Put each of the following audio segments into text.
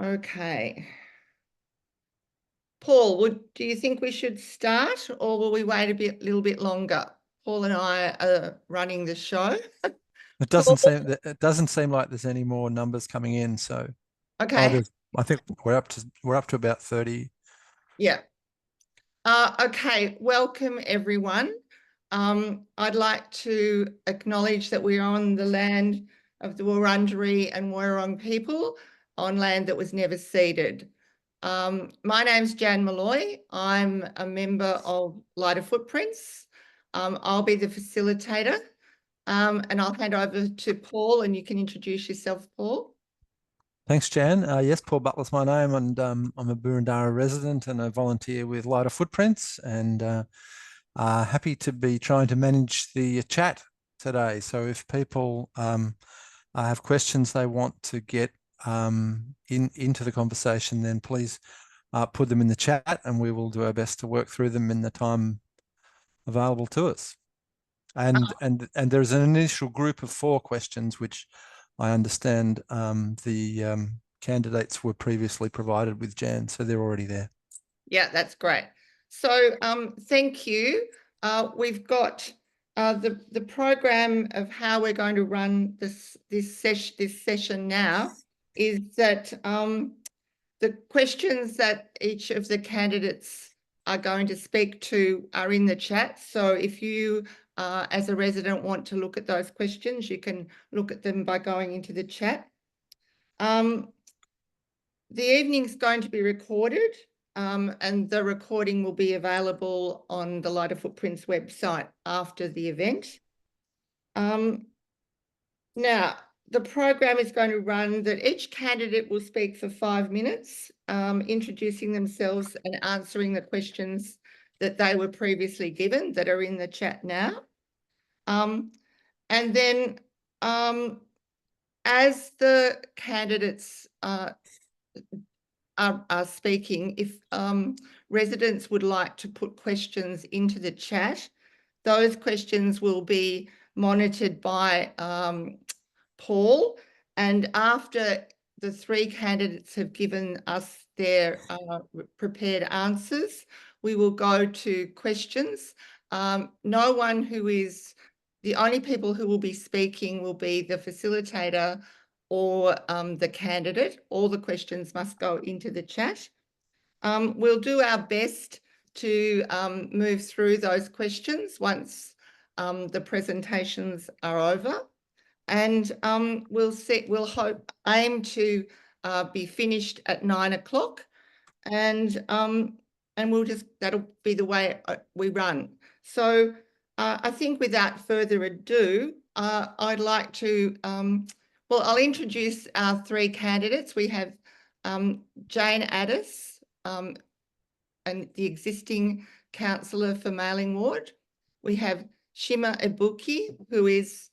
Okay. Paul, do you think we should start, or will we wait a little bit longer? Paul and I are running the show. It doesn't seem like there's any more numbers coming in. So Okay. I think we're up to about 30. Yeah. Okay. Welcome, everyone. I'd like to acknowledge that we're on the land of the Wurundjeri and Wurrung people, on land that was never ceded. My name's Jan Malloy. I'm a member of Lighter Footprints. I'll be the facilitator, and I'll hand over to Paul, and you can introduce yourself, Paul. Thanks, Jan. Yes, Paul Butler's my name, and I'm a Boroondara resident and a volunteer with Lighter Footprints, and happy to be trying to manage the chat today. So if people have questions they want to get into the conversation, then please put them in the chat, and we will do our best to work through them in the time available to us. And there's an initial group of 4 questions, which I understand the candidates were previously provided with, Jan, so they're already there. Yeah, that's great. So thank you. We've got the program of how we're going to run this session now is that the questions that each of the candidates are going to speak to are in the chat. So if you, as a resident, want to look at those questions, you can look at them by going into the chat. The evening's going to be recorded, and the recording will be available on the Lighter Footprints website after the event. Now, the program is going to run that each candidate will speak for 5 minutes, introducing themselves and answering the questions that they were previously given that are in the chat now. And then as the candidates are speaking, if residents would like to put questions into the chat, those questions will be monitored by Paul, and after the 3 candidates have given us their prepared answers, we will go to questions. No one who is, the only people who will be speaking will be the facilitator or the candidate. All the questions must go into the chat. We'll do our best to move through those questions once the presentations are over. And we'll aim to be finished at 9 o'clock, and that'll be the way we run. So I think without further ado, I'd like to, I'll introduce our 3 candidates. We have Jane Addis, and the existing councillor for Mailing Ward. We have Shima Ibuki, who is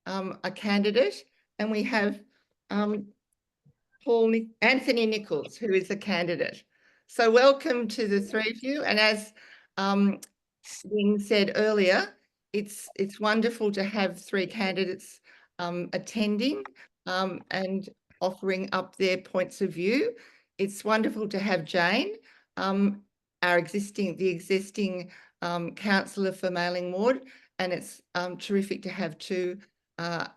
a candidate, and we have Anthony Nichols, who is a candidate. So welcome to the 3 of you. And as Wing said earlier, it's wonderful to have 3 candidates attending and offering up their points of view. It's wonderful to have Jane, the existing councillor for Mailing Ward, and it's terrific to have 2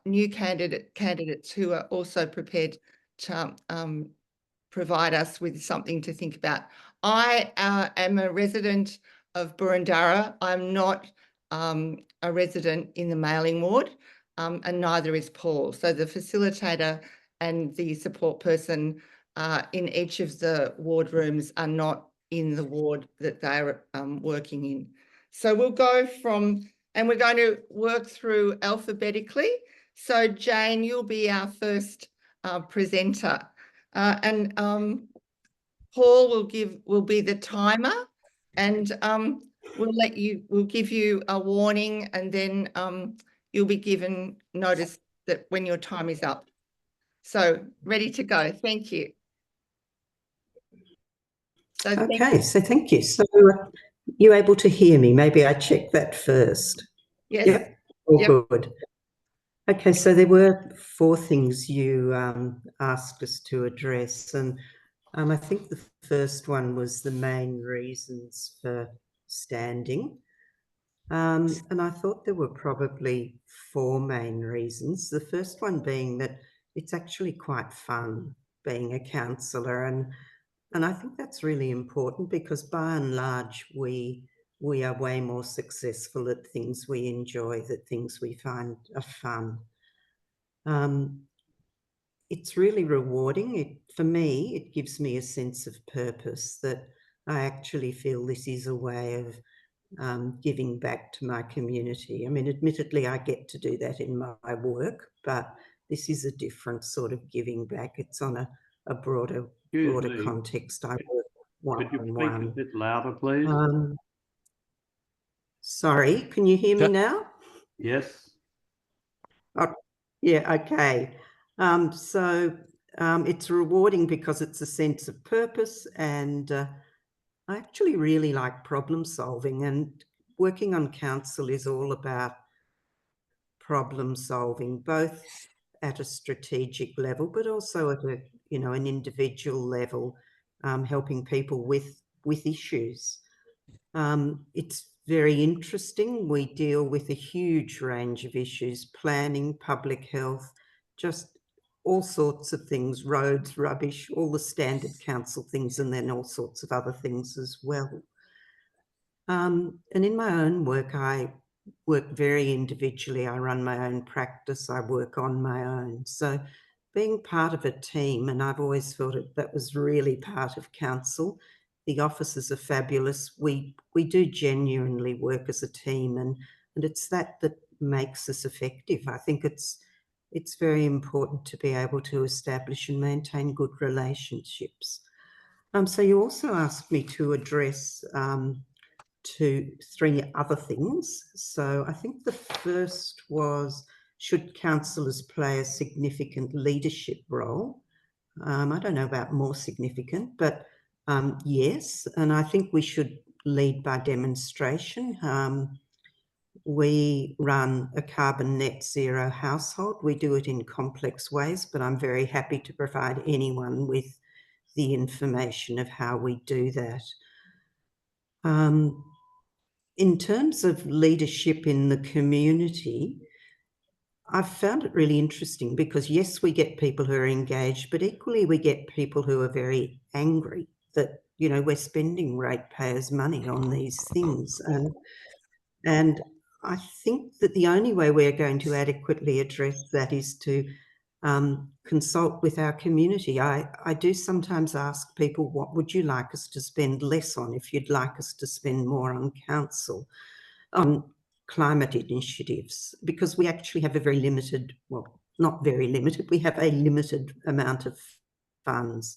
new candidates who are also prepared to provide us with something to think about. I am a resident of Boroondara. I'm not a resident in the Mailing Ward, and neither is Paul. So the facilitator and the support person in each of the ward rooms are not in the ward that they're working in. So we'll go from, and we're going to work through alphabetically. So Jane, you'll be our first presenter, and Paul will be the timer, and we'll give you a warning, and then you'll be given notice that when your time is up. So ready to go. Thank you. So thank you. So you able to hear me? Maybe I check that first. Yes. Yep. All yep. Good. Okay, so there were 4 things you asked us to address, and I think the first one was the main reasons for standing. And I thought there were probably 4 main reasons. The first one being that it's actually quite fun being a counsellor, and I think that's really important because by and large we are way more successful at things we enjoy, the things we find are fun. It's really rewarding. For me, it gives me a sense of purpose that I actually feel this is a way of giving back to my community. I mean, admittedly, I get to do that in my work, but this is a different sort of giving back. It's on a broader Excuse me. context. I work Could you speak a one-on-one. bit louder, please? Sorry, can you hear me Yep. now? Yes. Oh, yeah, okay. It's rewarding because it's a sense of purpose, and I actually really like problem solving, and working on council is all about problem solving, both at a strategic level, but also at an individual level, helping people with issues. It's very interesting. We deal with a huge range of issues: planning, public health, just all sorts of things, roads, rubbish, all the standard council things, and then all sorts of other things as well. And in my own work, I work very individually. I run my own practice. I work on my own. So being part of a team, and I've always felt that was really part of council. The officers are fabulous. We do genuinely work as a team, and it's that makes us effective. I think it's very important to be able to establish and maintain good relationships. So you also asked me to address to 3 other things. So I think the first was, should councillors play a significant leadership role? I don't know about more significant, but yes, and I think we should lead by demonstration. We run a carbon net zero household. We do it in complex ways, but I'm very happy to provide anyone with the information of how we do that. In terms of leadership in the community, I've found it really interesting because, yes, we get people who are engaged, but equally we get people who are very angry that, we're spending ratepayers' money on these things. And I think that the only way we're going to adequately address that is to consult with our community. I do sometimes ask people, what would you like us to spend less on if you'd like us to spend more on council, on climate initiatives? Because we actually have a very limited, well, not very limited, we have a limited amount of funds.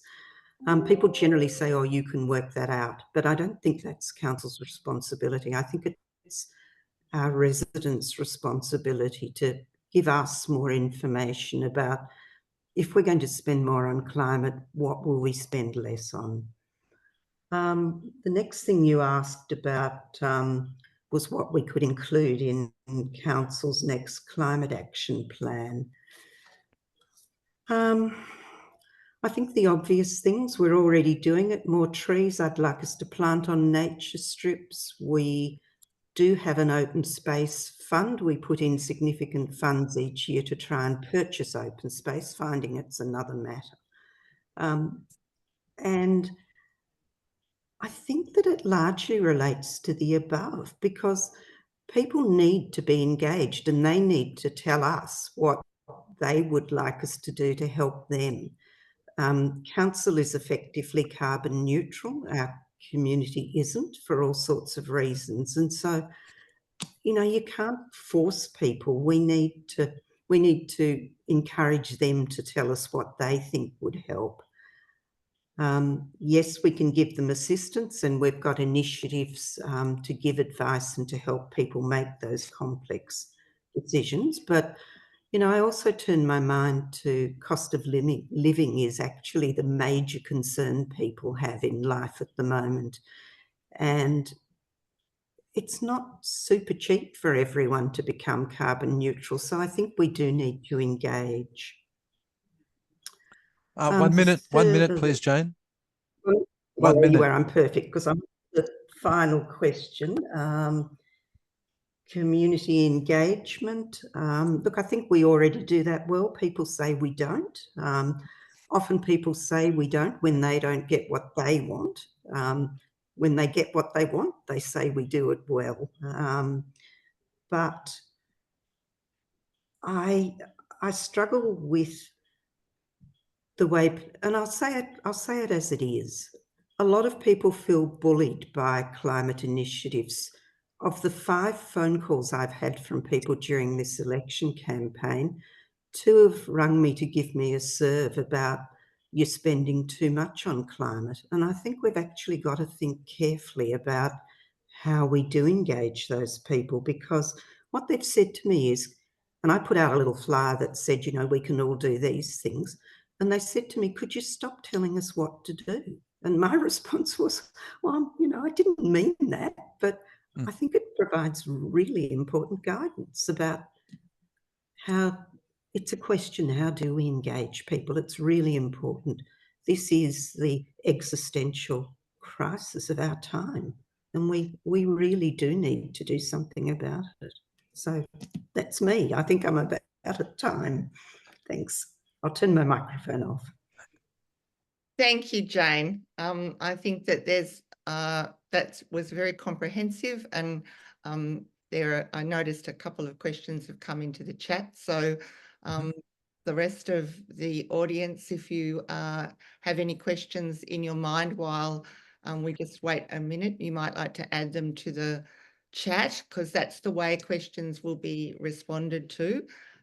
People generally say, oh, you can work that out, but I don't think that's council's responsibility. I think it's our residents' responsibility to give us more information about, if we're going to spend more on climate, what will we spend less on? The next thing you asked about was what we could include in council's next climate action plan. I think the obvious things, we're already doing it. More trees. I'd like us to plant on nature strips. We do have an open space fund. We put in significant funds each year to try and purchase open space. Finding it's another matter. And I think that it largely relates to the above, because people need to be engaged and they need to tell us what they would like us to do to help them. Council is effectively carbon neutral. Our community isn't, for all sorts of reasons. And so, you can't force people. We need to encourage them to tell us what they think would help. Yes, we can give them assistance, and we've got initiatives to give advice and to help people make those complex decisions. But, I also turn my mind to cost of living is actually the major concern people have in life at the moment. And it's not super cheap for everyone to become carbon neutral. So I think we do need to engage. 1 minute, please, Jane. Well, 1 minute. anyway, I'm perfect because I'm the final question. Community engagement. Look, I think we already do that well. People say we don't. Often people say we don't when they don't get what they want. When they get what they want, they say we do it well. But I struggle with the way, and I'll say it as it is. A lot of people feel bullied by climate initiatives. Of the 5 phone calls I've had from people during this election campaign, 2 have rung me to give me a serve about you're spending too much on climate. And I think we've actually got to think carefully about how we do engage those people, because what they've said to me is, and I put out a little flyer that said, you know, we can all do these things. And they said to me, could you stop telling us what to do? And my response was, well, you know, I didn't mean that, but I think it provides really important guidance about how it's a question, how do we engage people? It's really important. This is the existential crisis of our time, and we really do need to do something about it. So that's me. I think I'm about out of time. Thanks. I'll turn my microphone off. Thank you, Jane. I think that that was very comprehensive, and I noticed a couple of questions have come into the chat. So the rest of the audience, if you have any questions in your mind while we just wait a minute, you might like to add them to the chat, because that's the way questions will be responded to.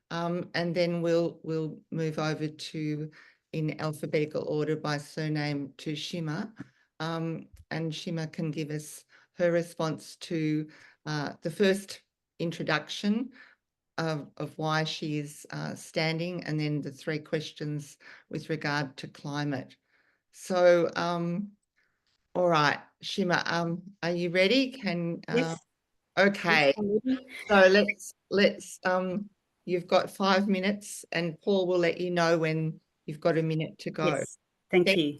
And then we'll move over to, in alphabetical order by surname, to Shima. And Shima can give us her response to the first introduction of why she is standing, and then the 3 questions with regard to climate. So, all right, Shima, are you ready? Yes. Okay. So let's you've got 5 minutes, and Paul will let you know when you've got a minute to go. Yes. Thank you.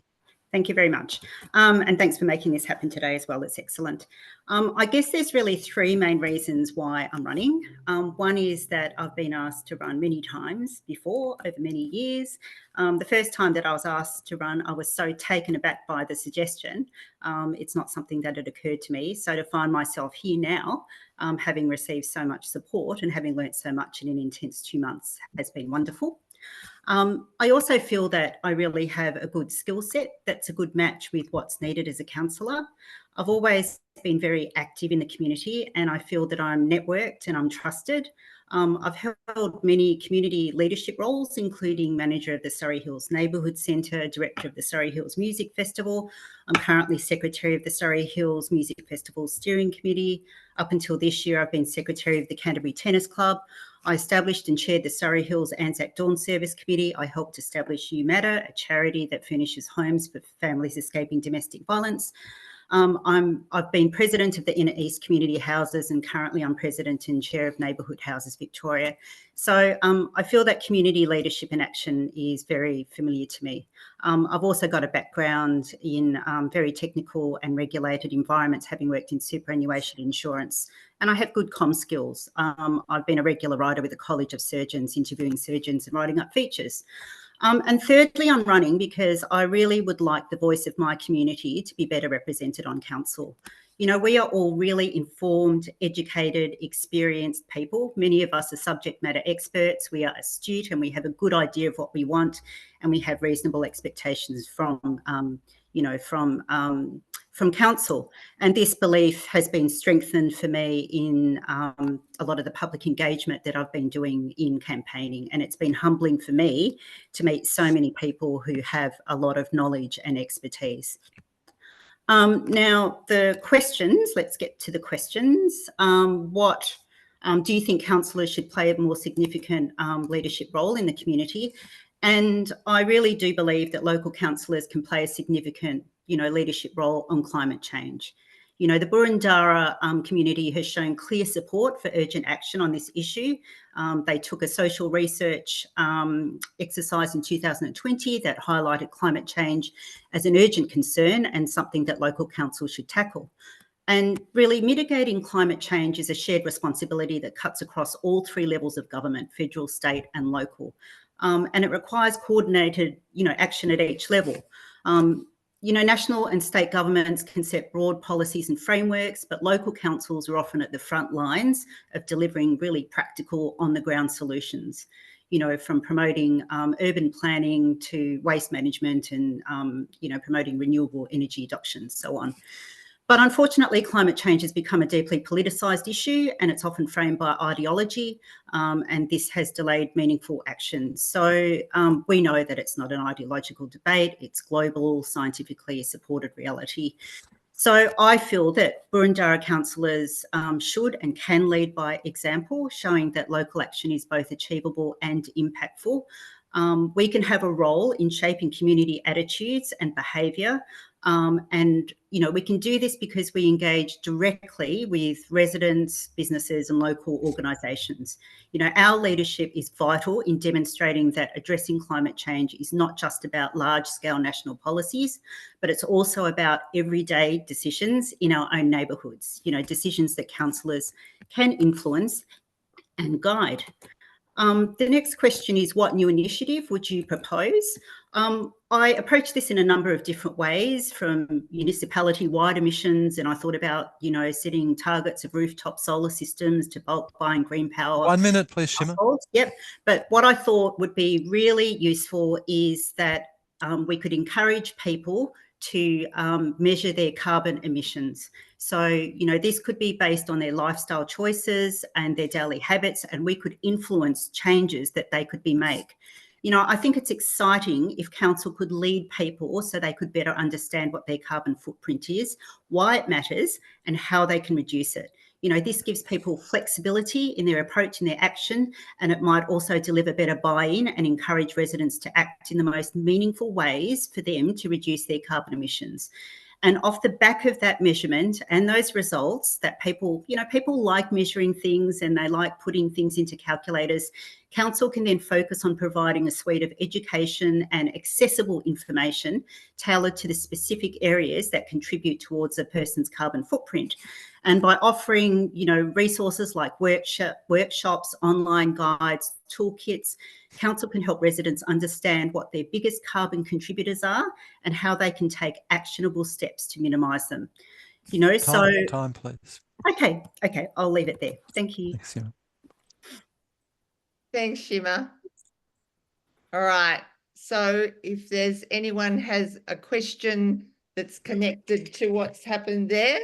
Thank you very much. And thanks for making this happen today as well. It's excellent. I guess there's really 3 main reasons why I'm running. One is that I've been asked to run many times before, over many years. The first time that I was asked to run, I was so taken aback by the suggestion. It's not something that had occurred to me. So to find myself here now, having received so much support and having learnt so much in an intense 2 months, has been wonderful. I also feel that I really have a good skill set that's a good match with what's needed as a counsellor. I've always been very active in the community, and I feel that I'm networked and I'm trusted. I've held many community leadership roles, including manager of the Surrey Hills Neighbourhood Centre, director of the Surrey Hills Music Festival. I'm currently secretary of the Surrey Hills Music Festival Steering Committee. Up until this year, I've been secretary of the Canterbury Tennis Club. I established and chaired the Surrey Hills Anzac Dawn Service Committee. I helped establish You Matter, a charity that furnishes homes for families escaping domestic violence. I've been president of the Inner East Community Houses, and currently I'm president and chair of Neighbourhood Houses Victoria. So I feel that community leadership and action is very familiar to me. I've also got a background in very technical and regulated environments, having worked in superannuation insurance, and I have good comm skills. I've been a regular writer with the College of Surgeons, interviewing surgeons and writing up features. And thirdly, I'm running because I really would like the voice of my community to be better represented on council. You know, we are all really informed, educated, experienced people. Many of us are subject matter experts. We are astute and we have a good idea of what we want, and we have reasonable expectations from council. And this belief has been strengthened for me in a lot of the public engagement that I've been doing in campaigning. And it's been humbling for me to meet so many people who have a lot of knowledge and expertise. Now, the questions, let's get to the questions. What do you think councillors should play a more significant leadership role in the community? And I really do believe that local councillors can play a significant leadership role on climate change. You know, the Boroondara community has shown clear support for urgent action on this issue. They took a social research exercise in 2020 that highlighted climate change as an urgent concern and something that local councils should tackle. And really, mitigating climate change is a shared responsibility that cuts across all three levels of government, federal, state and local. And it requires coordinated, action at each level. National and state governments can set broad policies and frameworks, but local councils are often at the front lines of delivering really practical on-the-ground solutions, from promoting urban planning to waste management and, promoting renewable energy adoption, so on. But unfortunately, climate change has become a deeply politicised issue and it's often framed by ideology, and this has delayed meaningful action. So we know that it's not an ideological debate, it's global, scientifically supported reality. So I feel that Boroondara councillors should and can lead by example, showing that local action is both achievable and impactful. We can have a role in shaping community attitudes and behaviour. And we can do this because we engage directly with residents, businesses and local organisations. Our leadership is vital in demonstrating that addressing climate change is not just about large-scale national policies, but it's also about everyday decisions in our own neighbourhoods, decisions that councillors can influence and guide. The next question is, what new initiative would you propose? I approached this in a number of different ways, from municipality-wide emissions, and I thought about, setting targets of rooftop solar systems to bulk buying green power. 1 minute, please, Shima. Yep. But what I thought would be really useful is that we could encourage people to measure their carbon emissions. So, this could be based on their lifestyle choices and their daily habits, and we could influence changes that they could make. I think it's exciting if council could lead people so they could better understand what their carbon footprint is, why it matters, and how they can reduce it. This gives people flexibility in their approach and their action, and it might also deliver better buy-in and encourage residents to act in the most meaningful ways for them to reduce their carbon emissions. And off the back of that measurement and those results that people like measuring things and they like putting things into calculators, council can then focus on providing a suite of education and accessible information tailored to the specific areas that contribute towards a person's carbon footprint. And by offering, resources like workshops, online guides, toolkits, council can help residents understand what their biggest carbon contributors are and how they can take actionable steps to minimise them. Time, please. Okay, I'll leave it there. Thank you. Thanks, Shima. Thanks, Shima. All right. So if there's anyone has a question that's connected to what's happened there,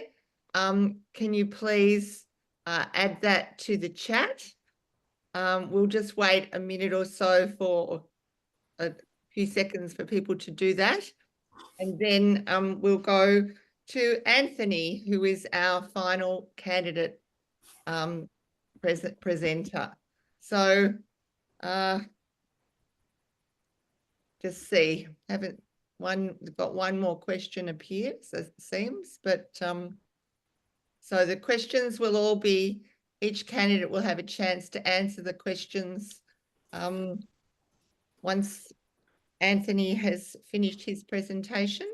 can you please add that to the chat? We'll just wait a minute or so for a few seconds for people to do that. And then we'll go to Anthony, who is our final candidate presenter. So just see, we've got one more question appear, so it seems, but so the questions will all be, each candidate will have a chance to answer the questions once Anthony has finished his presentation.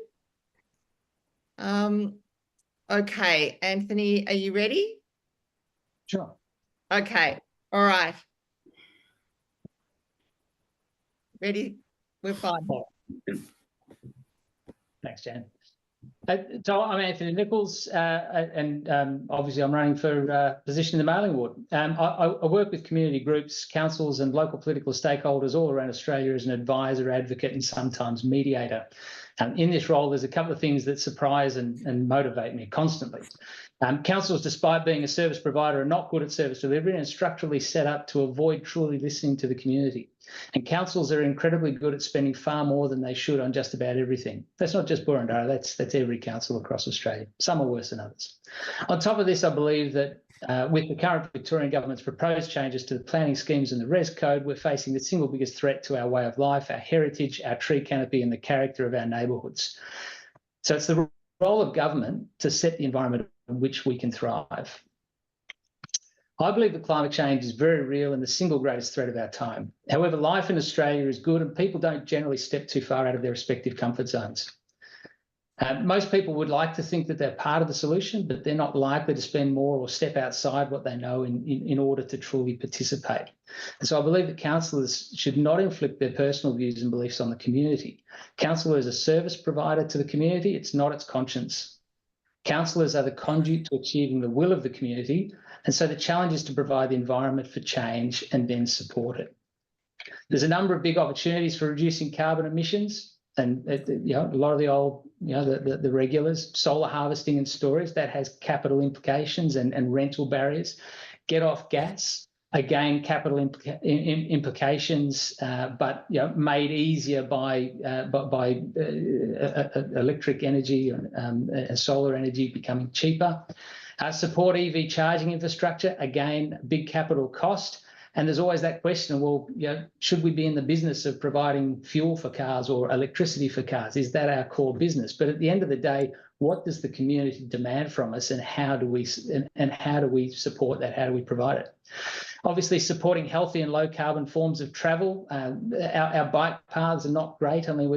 Okay, Anthony, are you ready? Sure. Okay, all right. Ready? We're fine. Thanks, Jan. So I'm Anthony Nichols, and obviously I'm running for position in the Mailing Ward. I work with community groups, councils and local political stakeholders all around Australia as an advisor, advocate and sometimes mediator. In this role, there's a couple of things that surprise and motivate me constantly. Councils, despite being a service provider, are not good at service delivery and structurally set up to avoid truly listening to the community. And councils are incredibly good at spending far more than they should on just about everything. That's not just Boroondara, that's every council across Australia. Some are worse than others. On top of this, I believe that with the current Victorian government's proposed changes to the planning schemes and the Res Code, we're facing the single biggest threat to our way of life, our heritage, our tree canopy and the character of our neighbourhoods. So it's the role of government to set the environment in which we can thrive. I believe that climate change is very real and the single greatest threat of our time. However, life in Australia is good and people don't generally step too far out of their respective comfort zones. Most people would like to think that they're part of the solution, but they're not likely to spend more or step outside what they know in order to truly participate. And so I believe that councillors should not inflict their personal views and beliefs on the community. Councillor is a service provider to the community, it's not its conscience. Councillors are the conduit to achieving the will of the community, and so the challenge is to provide the environment for change and then support it. There's a number of big opportunities for reducing carbon emissions. And a lot of the old, the regulars, solar harvesting and storage, that has capital implications and rental barriers. Get off gas, again, capital implications, but made easier by electric energy and solar energy becoming cheaper. Support EV charging infrastructure, again, big capital cost. And there's always that question, well, should we be in the business of providing fuel for cars or electricity for cars? Is that our core business? But at the end of the day, what does the community demand from us, and how do we support that? How do we provide it? Obviously, supporting healthy and low carbon forms of travel. Our bike paths are not great. I mean,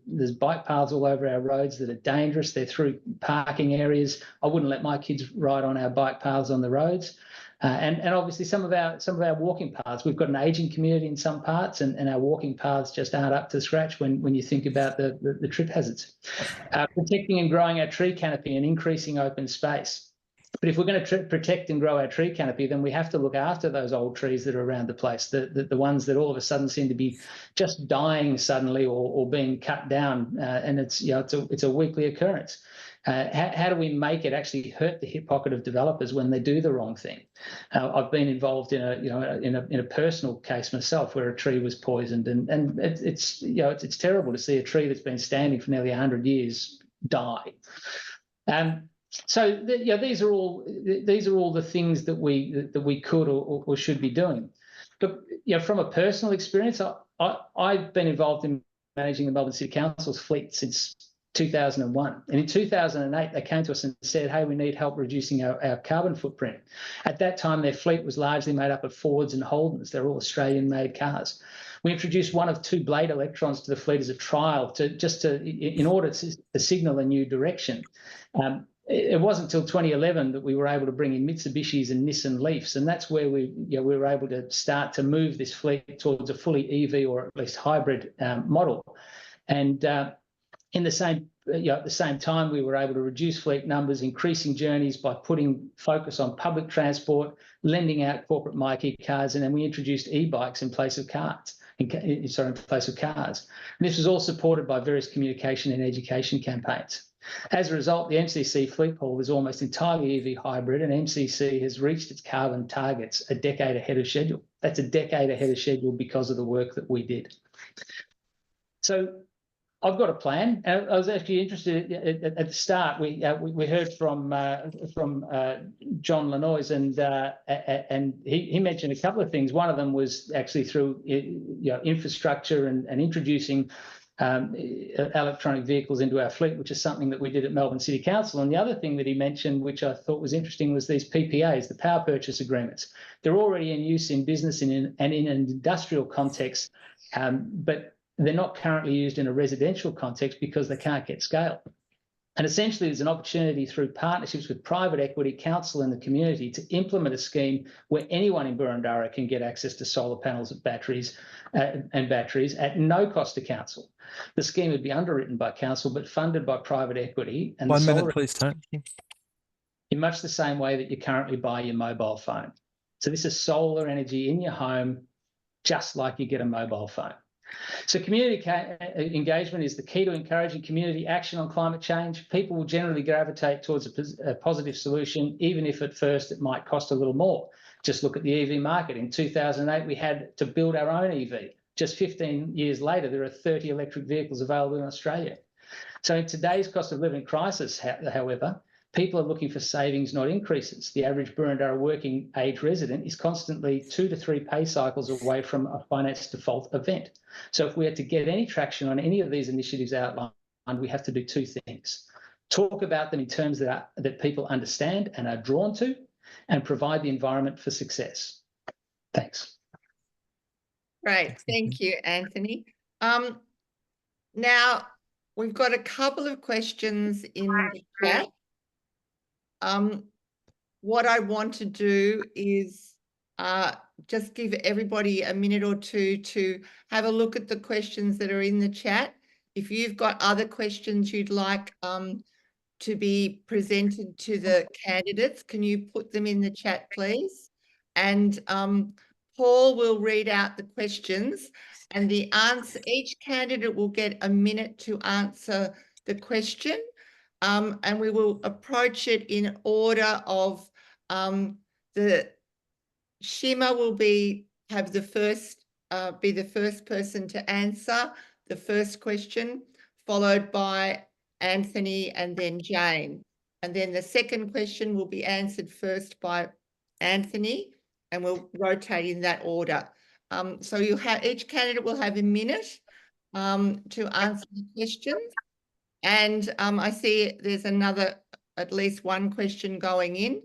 there's bike paths all over our roads that are dangerous. They're through parking areas. I wouldn't let my kids ride on our bike paths on the roads. And obviously some of our walking paths. We've got an ageing community in some parts, and our walking paths just aren't up to scratch when you think about the trip hazards. Protecting and growing our tree canopy and increasing open space. But if we're going to protect and grow our tree canopy, then we have to look after those old trees that are around the place, the ones that all of a sudden seem to be just dying suddenly or being cut down, and it's a weekly occurrence. How do we make it actually hurt the hip pocket of developers when they do the wrong thing? I've been involved in a personal case myself where a tree was poisoned, and it's terrible to see a tree that's been standing for nearly 100 years die. So these are all the things that we could or should be doing. But from a personal experience, I've been involved in managing the Melbourne City Council's fleet since 2001. And in 2008, they came to us and said, hey, we need help reducing our carbon footprint. At that time, their fleet was largely made up of Fords and Holdens. They're all Australian-made cars. We introduced one of two blade electrons to the fleet as a trial in order to signal a new direction. It wasn't until 2011 that we were able to bring in Mitsubishis and Nissan Leafs, and that's where we were able to start to move this fleet towards a fully EV or at least hybrid model. And at the same time, we were able to reduce fleet numbers, increasing journeys by putting focus on public transport, lending out corporate myki cars, and then we introduced e-bikes in place of cars. And this was all supported by various communication and education campaigns. As a result, the MCC fleet pool is almost entirely EV hybrid, and MCC has reached its carbon targets a decade ahead of schedule. That's a decade ahead of schedule because of the work that we did. So I've got a plan. I was actually interested at the start. We heard from John Lanois, and he mentioned a couple of things. One of them was actually through infrastructure and introducing electronic vehicles into our fleet, which is something that we did at Melbourne City Council. And the other thing that he mentioned, which I thought was interesting, was these PPAs, the power purchase agreements. They're already in use in business and in an industrial context, but they're not currently used in a residential context because they can't get scale. And essentially, there's an opportunity through partnerships with private equity, council and the community to implement a scheme where anyone in Boroondara can get access to solar panels and batteries at no cost to council. The scheme would be underwritten by council but funded by private equity. And 1 minute, please, Tony. In much the same way that you currently buy your mobile phone. So this is solar energy in your home, just like you get a mobile phone. So community engagement is the key to encouraging community action on climate change. People will generally gravitate towards a positive solution, even if at first it might cost a little more. Just look at the EV market. In 2008, we had to build our own EV. Just 15 years later, there are 30 electric vehicles available in Australia. So in today's cost of living crisis, however, people are looking for savings, not increases. The average Boroondara working age resident is constantly 2 to 3 pay cycles away from a finance default event. So if we are to get any traction on any of these initiatives outlined, we have to do two things. talk about them in terms that people understand and are drawn to, and provide the environment for success. Thanks. Great. Thank you, Anthony. Now, we've got a couple of questions in the chat. What I want to do is just give everybody a minute or two to have a look at the questions that are in the chat. If you've got other questions you'd like to be presented to the candidates, can you put them in the chat, please? And Paul will read out the questions, and the answer, each candidate will get a minute to answer the question. And we will approach it in order of the Shima will be the first person to answer the first question, followed by Anthony and then Jane. And then the second question will be answered first by Anthony, and we'll rotate in that order. So you'll have, each candidate will have a minute to answer the questions. And I see there's at least one question going in.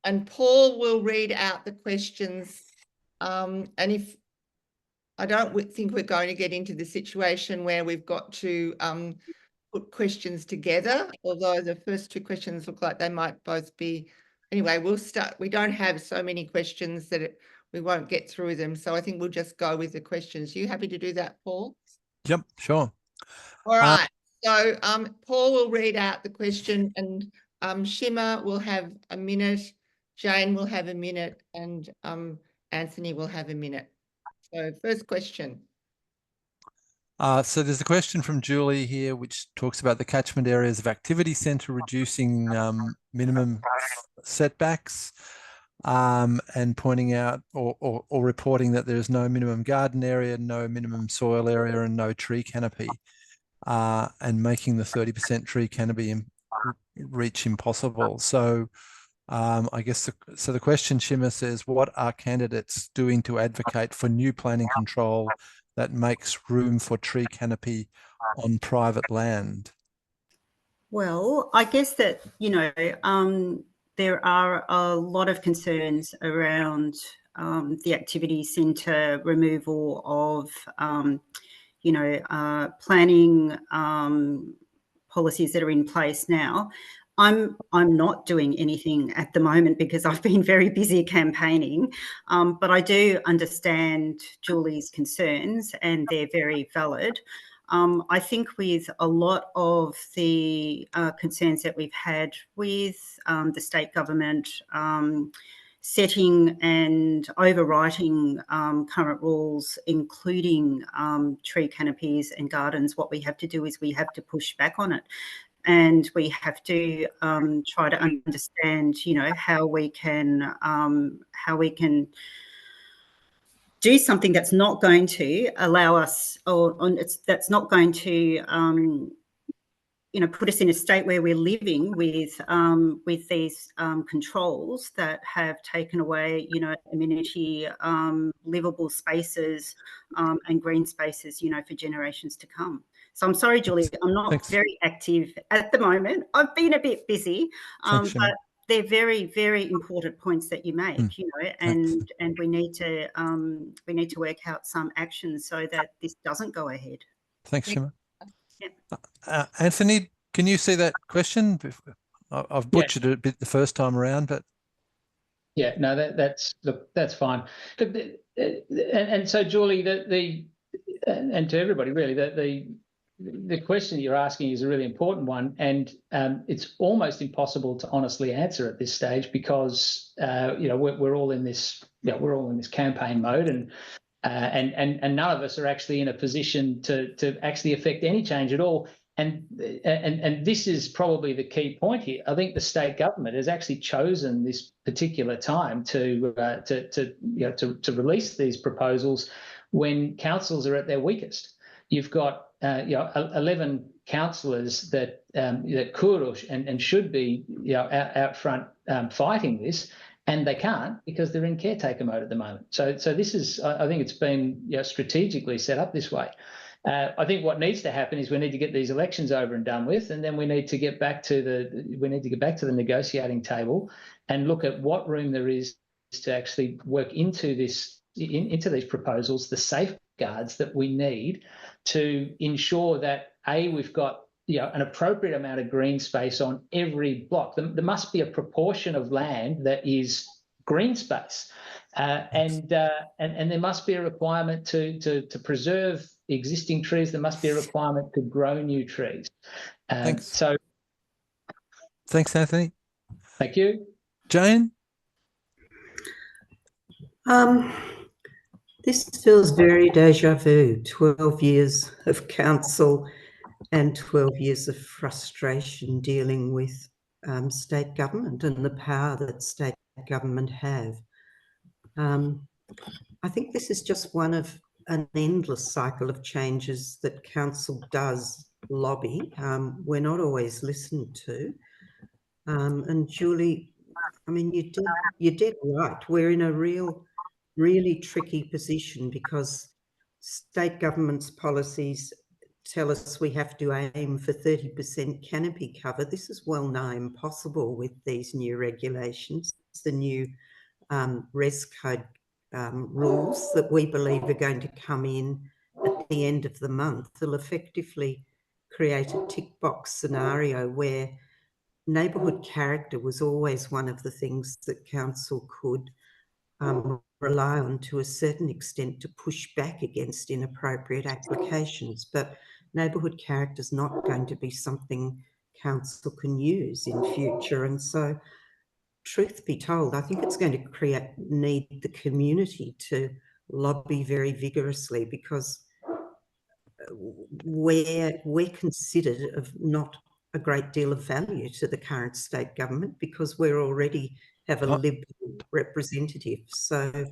And Paul will read out the questions. And if I don't think we're going to get into the situation where we've got to put questions together, although the first two questions look like they might both be. Anyway, we'll start. We don't have so many questions that we won't get through them. So I think we'll just go with the questions. You happy to do that, Paul? Yep, sure. All right. So Paul will read out the question, and Shima will have a minute, Jane will have a minute, and Anthony will have a minute. So first question. So there's a question from Julie here, which talks about the catchment areas of activity centre reducing minimum setbacks, and pointing out or reporting that there is no minimum garden area, no minimum soil area, and no tree canopy, and making the 30% tree canopy reach impossible. So I guess the question, Shima, says, what are candidates doing to advocate for new planning control that makes room for tree canopy on private land? Well, I guess that, there are a lot of concerns around the activity centre removal of, planning policies that are in place now. I'm not doing anything at the moment because I've been very busy campaigning, but I do understand Julie's concerns, and they're very valid. I think with a lot of the concerns that we've had with the state government setting and overwriting current rules, including tree canopies and gardens, what we have to do is we have to push back on it. And we have to try to understand, how we can do something that's not going to allow us, that's not going to, put us in a state where we're living with these controls that have taken away, amenity, livable spaces, and green spaces, for generations to come. So I'm sorry, Julie, I'm not very active at the moment. I've been a bit busy, but they're very, very important points that you make, and we need to work out some actions so that this doesn't go ahead. Thanks, Shima. Anthony, can you see that question? I've butchered it a bit the first time around, but yeah, no, that's fine. And so, Julie, and to everybody really, the question you're asking is a really important one, and it's almost impossible to honestly answer at this stage because we're all in this campaign mode, and none of us are actually in a position to actually affect any change at all. And this is probably the key point here. I think the state government has actually chosen this particular time to release these proposals when councils are at their weakest. You've got 11 councillors that could and should be out front fighting this, and they can't because they're in caretaker mode at the moment. So this is, I think it's been strategically set up this way. I think what needs to happen is we need to get these elections over and done with, and then we need to get back to the negotiating table and look at what room there is to actually work into into these proposals, the safeguards that we need to ensure that we've got an appropriate amount of green space on every block. There must be a proportion of land that is green space, and there must be a requirement to preserve existing trees. There must be a requirement to grow new trees. Thanks. So, thanks, Anthony. Thank you, Jane. This feels very deja vu. 12 years of council and 12 years of frustration dealing with state government and the power that state government have. I think this is just one of an endless cycle of changes that council does lobby. We're not always listened to. And Julie, I mean, you're dead right. We're in a really tricky position because state government's policies tell us we have to aim for 30% canopy cover. This is well nigh impossible with these new regulations, the new res code rules that we believe are going to come in at the end of the month. They'll effectively create a tick box scenario where neighbourhood character was always one of the things that council could rely on to a certain extent to push back against inappropriate applications. But neighbourhood character is not going to be something council can use in future. And so, truth be told, I think it's going to need the community to lobby very vigorously, because we're considered of not a great deal of value to the current state government because we're already have a Liberal representative. So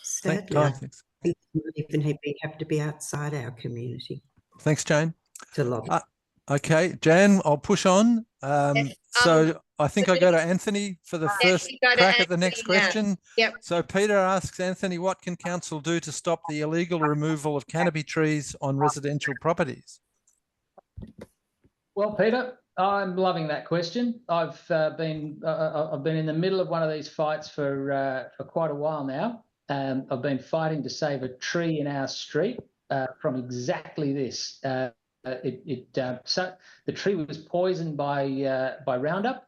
sadly, I think we even have to be outside our community. Thanks, Jane. To lobby. Okay, Jan, I'll push on. So I think I go to Anthony for the first crack at the next question. Yep. So Peter asks Anthony, what can council do to stop the illegal removal of canopy trees on residential properties? Well, Peter, I'm loving that question. I've been in the middle of one of these fights for quite a while now. I've been fighting to save a tree in our street from exactly this. So the tree was poisoned by Roundup.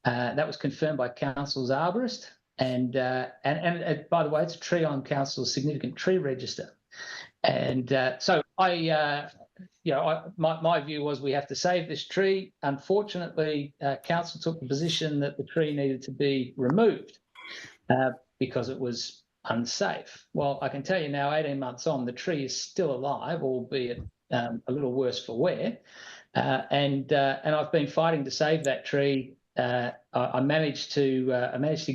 That was confirmed by council's arborist, and by the way, it's a tree on council's significant tree register. And so my view was we have to save this tree. Unfortunately, council took the position that the tree needed to be removed because it was unsafe. Well, I can tell you now, 18 months on, the tree is still alive, albeit a little worse for wear. And I've been fighting to save that tree. I managed to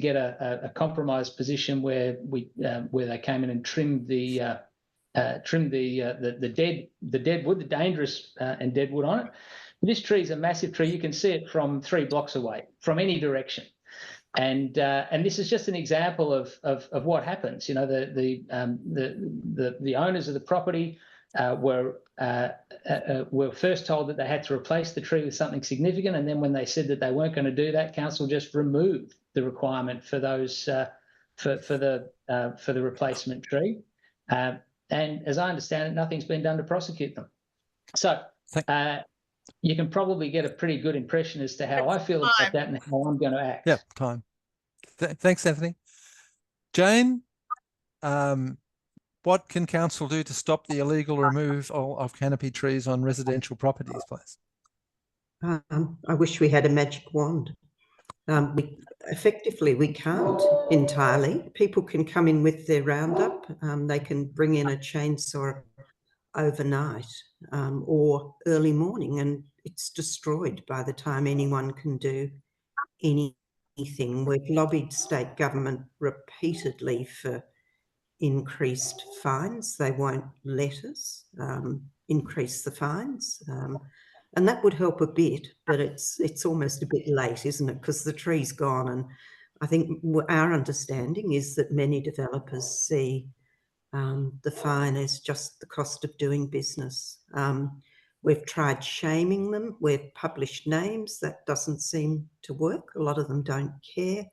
get a compromised position where they came in and trimmed the dead wood, the dangerous and dead wood on it. This tree is a massive tree. You can see it from 3 blocks away, from any direction. And this is just an example of what happens. You know, the owners of the property were first told that they had to replace the tree with something significant, and then when they said that they weren't going to do that, council just removed the requirement for those for the replacement tree. And as I understand it, nothing's been done to prosecute them. So you can probably get a pretty good impression as to how I feel about that and how I'm going to act. Yeah, time. Thanks, Anthony. Jane, what can council do to stop the illegal removal of canopy trees on residential properties, please? I wish we had a magic wand. We can't entirely. People can come in with their Roundup. They can bring in a chainsaw overnight or early morning, and it's destroyed by the time anyone can do anything. We've lobbied state government repeatedly for increased fines. They won't let us increase the fines. And that would help a bit, but it's almost a bit late, isn't it? Because the tree's gone. And I think our understanding is that many developers see The fine is just the cost of doing business. We've tried shaming them. We've published names. That doesn't seem to work. A lot of them don't care.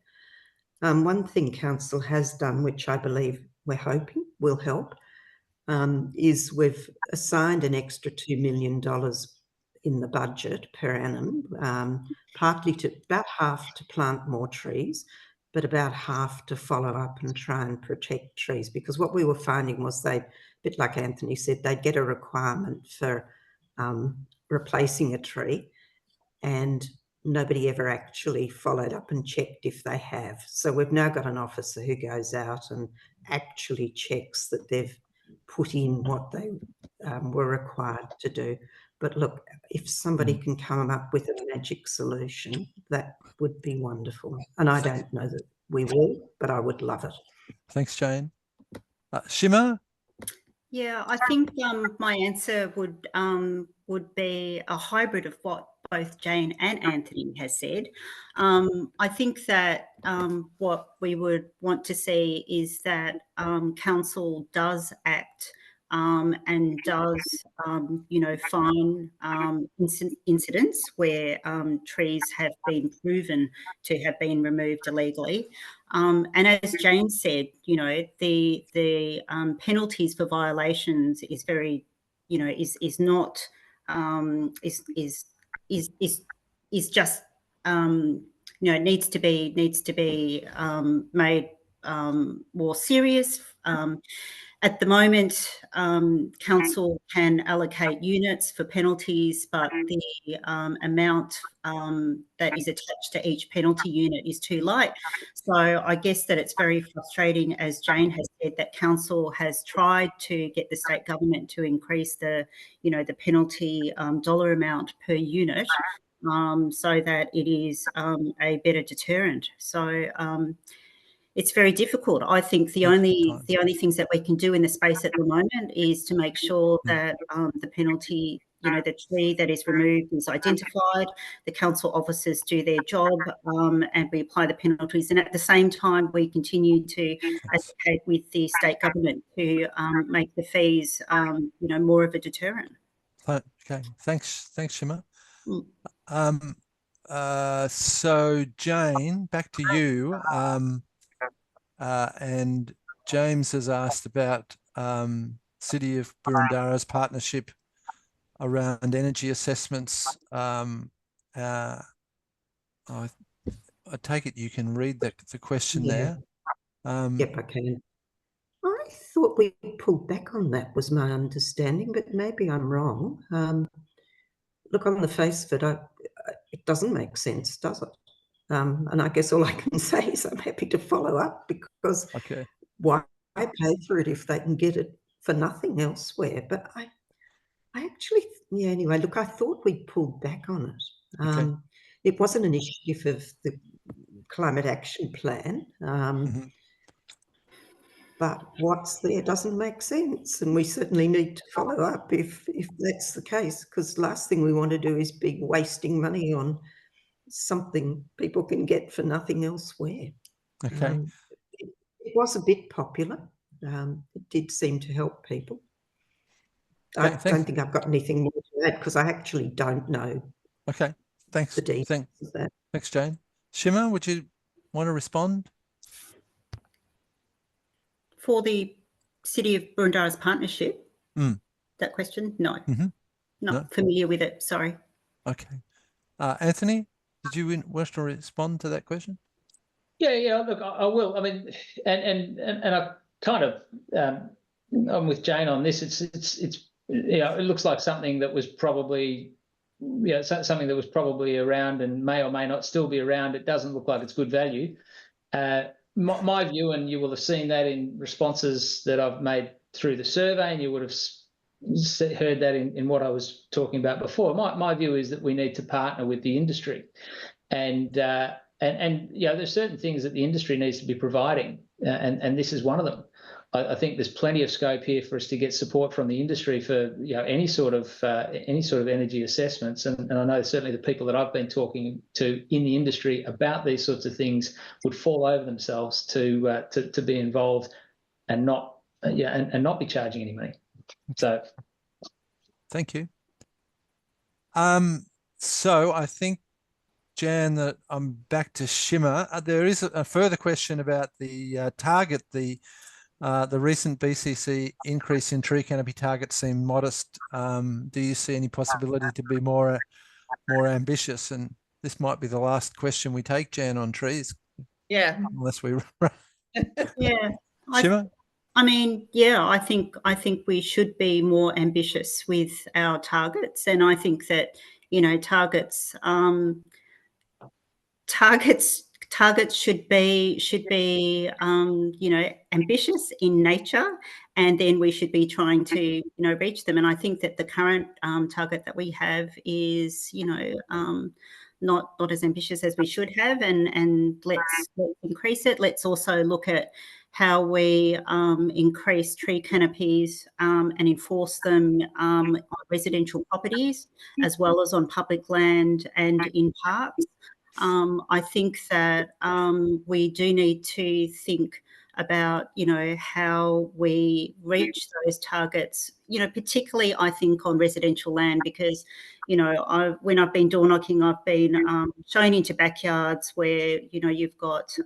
One thing council has done, which I believe we're hoping will help, is we've assigned an extra $2 million in the budget per annum, partly to about half to plant more trees, but about half to follow up and try and protect trees. Because what we were finding was they, a bit like Anthony said, they'd get a requirement for replacing a tree and nobody ever actually followed up and checked if they have. So we've now got an officer who goes out and actually checks that they've put in what they were required to do. But look, if somebody can come up with a magic solution, that would be wonderful. And I don't know that we will, but I would love it. Thanks, Jane. Shima? Yeah, I think my answer would be a hybrid of what both Jane and Anthony has said. I think that what we would want to see is that council does act and does, fine incidents where trees have been proven to have been removed illegally. And as Jane said, the penalties for violations is very, is not is just needs to be made more serious. At the moment, council can allocate units for penalties, but the amount that is attached to each penalty unit is too light. So I guess that it's very frustrating, as Jane has said, that council has tried to get the state government to increase the penalty dollar amount per unit, so that it is a better deterrent. So it's very difficult. I think the only things that we can do in the space at the moment is to make sure that the penalty, the tree that is removed is identified, the council officers do their job, and we apply the penalties. And at the same time, we continue to advocate with the state government to make the fees, more of a deterrent. Okay, thanks, Shima. So Jane, back to you. And James has asked about City of Boroondara's partnership around energy assessments. I take it you can read the question there. Yep, I can. I thought we pulled back on that, was my understanding, but maybe I'm wrong. Look, on the face of it, it doesn't make sense, does it? And I guess all I can say is I'm happy to follow up, because why pay for it if they can get it for nothing elsewhere? But I actually, anyway, look, I thought we pulled back on it. It was an initiative of the Climate Action Plan, but what's there doesn't make sense, and we certainly need to follow up if that's the case, because the last thing we want to do is be wasting money on something people can get for nothing elsewhere. It was a bit popular. It did seem to help people. I don't think I've got anything more to add, because I actually don't know. Okay, thanks. The details of that. Thanks, Jane. Shima, would you want to respond? For the City of Boroondara's partnership, that question? No. Not familiar with it, sorry. Okay. Anthony, did you wish to respond to that question? Yeah, look, I will. I mean, and I kind of, I'm with Jane on this. It's it looks like something that was probably, something that was probably around and may or may not still be around. It doesn't look like it's good value. My view, and you will have seen that in responses that I've made through the survey, and you would have heard that in what I was talking about before. My view is that we need to partner with the industry, and there's certain things that the industry needs to be providing, and this is one of them. I think there's plenty of scope here for us to get support from the industry for any sort of energy assessments, and I know certainly the people that I've been talking to in the industry about these sorts of things would fall over themselves to be involved and not and not be charging any money. So, thank you. So I think, Jan, that I'm back to Shimmer. There is a further question about the target. The recent BCC increase in tree canopy targets seem modest. Do you see any possibility to be more ambitious? And this might be the last question we take, Jan, on trees. Yeah. Unless we Yeah. Shimmer? I mean, yeah, I think we should be more ambitious with our targets, and I think that, you know, targets should be you know, ambitious in nature, and then we should be trying to, you know, reach them. And I think that the current target that we have is, you know, not as ambitious as we should have, and let's increase it. Let's also look at how we increase tree canopies and enforce them on residential properties, as well as on public land and in parks. I think that we do need to think about, you know, how we reach those targets, you know, particularly I think on residential land, because, you know, when I've been door knocking, I've been shown into backyards where, you know, you've got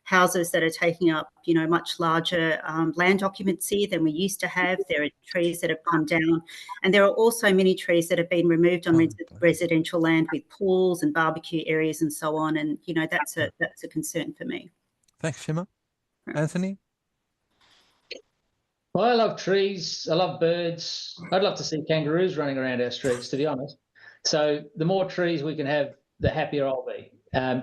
houses that are taking up, you know, much larger land occupancy than we used to have. There are trees that have come down, and there are also many trees that have been removed on residential land with pools and barbecue areas and so on. And, you know, that's a concern for me. Thanks, Shimmer. Anthony? well, I love trees. I love birds. I'd love to see kangaroos running around our streets, to be honest. So the more trees we can have, the happier I'll be.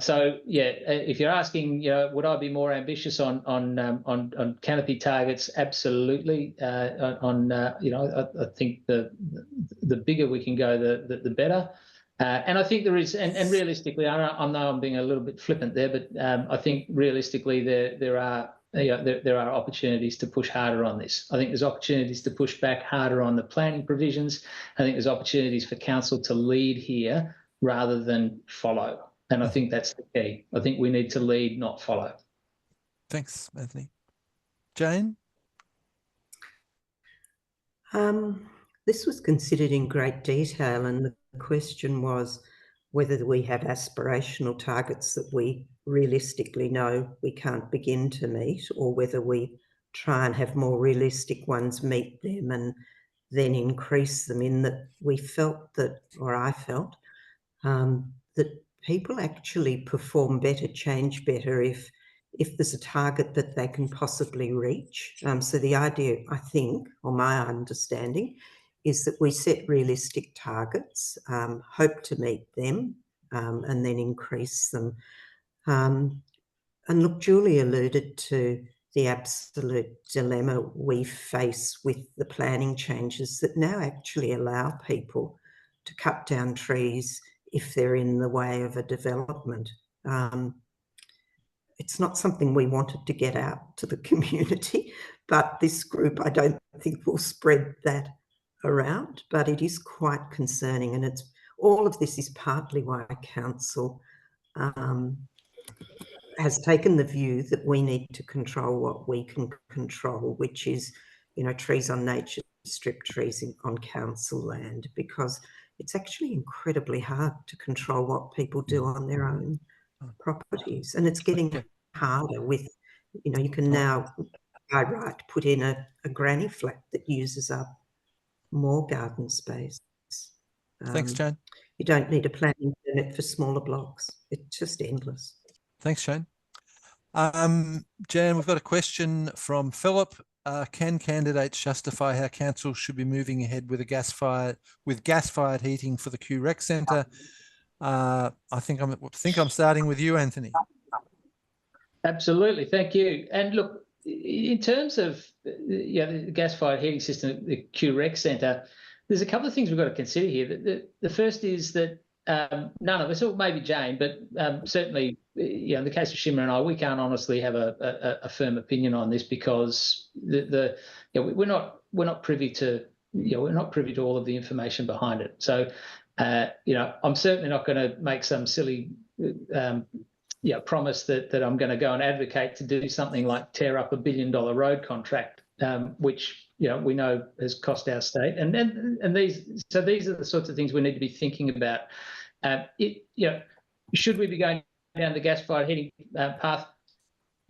So yeah, if you're asking, you know, would I be more ambitious on canopy targets? Absolutely. You know, I think the bigger we can go, the better. And I think there is, and realistically, I know I'm being a little bit flippant there, but I think realistically there are opportunities to push harder on this. I think there's opportunities to push back harder on the planning provisions. I think there's opportunities for council to lead here rather than follow. And I think that's the key. I think we need to lead, not follow. Thanks, Anthony. Jane? This was considered in great detail, and the question was whether we have aspirational targets that we realistically know we can't begin to meet, or whether we try and have more realistic ones meet them and then increase them. In that we felt that, or I felt, that people actually perform better, change better if there's a target that they can possibly reach. So the idea, I think, or my understanding, is that we set realistic targets, hope to meet them, and then increase them. And look, Julie alluded to the absolute dilemma we face with the planning changes that now actually allow people to cut down trees if they're in the way of a development. It's not something we wanted to get out to the community, but this group, I don't think, will spread that around, but it is quite concerning. And it's all of this is partly why council has taken the view that we need to control what we can control, which is, you know, trees on nature strip, trees on council land, because it's actually incredibly hard to control what people do on their own properties. And it's getting harder with, you know, you can now by right put in a granny flat that uses up more garden space. Thanks, Jane. You don't need a planning permit for smaller blocks. It's just endless. Thanks, Jane. Jan, we've got a question from Philip. Can candidates justify how council should be moving ahead with gas-fired heating for the Q Rec Centre? I think I'm starting with you, Anthony. Absolutely, thank you. And look, in terms of the gas-fired heating system at the Q Rec Centre, there's a couple of things we've got to consider here. The first is that none of us, or maybe Jane, but certainly, in the case of Shimmer and I, we can't honestly have a firm opinion on this, because we're not privy to all of the information behind it. So I'm certainly not going to make some silly promise that I'm going to go and advocate to do something like tear up $1 billion road contract which we know has cost our state. And these are the sorts of things we need to be thinking about. Should we be going down the gas-fired heating path?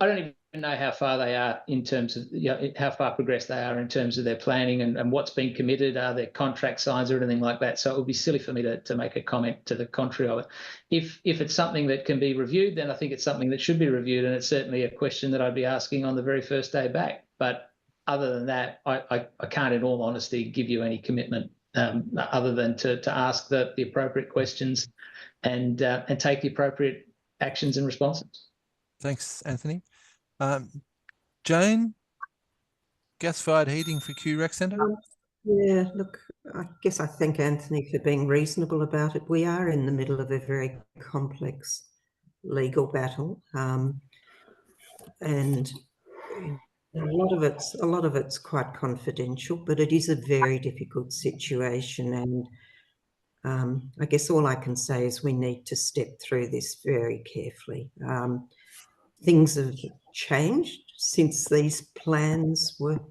I don't even know how far they are in terms of how far progressed they are in terms of their planning and what's been committed. Are there contract signs or anything like that? So it would be silly for me to make a comment to the contrary of it. If it's something that can be reviewed, then I think it's something that should be reviewed, and it's certainly a question that I'd be asking on the very first day back. But other than that, I can't, in all honesty, give you any commitment other than to ask the appropriate questions and take the appropriate actions and responses. Thanks, Anthony. Jane, gas-fired heating for Kew Rec Centre? Yeah, look, I guess I thank Anthony for being reasonable about it. We are in the middle of a very complex legal battle, and a lot of it's quite confidential, but it is a very difficult situation. And I guess all I can say is we need to step through this very carefully. Things have changed since these plans were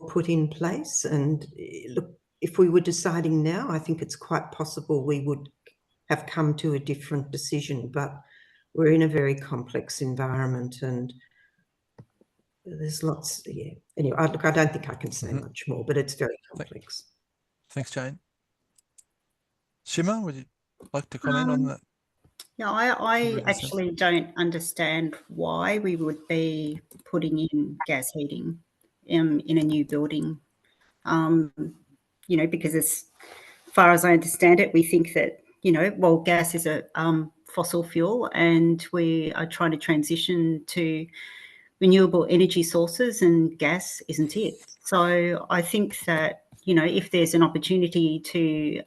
put in place. And look, if we were deciding now, I think it's quite possible we would have come to a different decision, but we're in a very complex environment and there's lots, yeah. Anyway, look, I don't think I can say much more, but it's very complex. Thanks, Jane. Shima, would you like to comment on that? Yeah, I actually don't understand why we would be putting in gas heating in a new building. Because as far as I understand it, we think that, well, gas is a fossil fuel and we are trying to transition to renewable energy sources, and gas isn't it. So I think that, if there's an opportunity to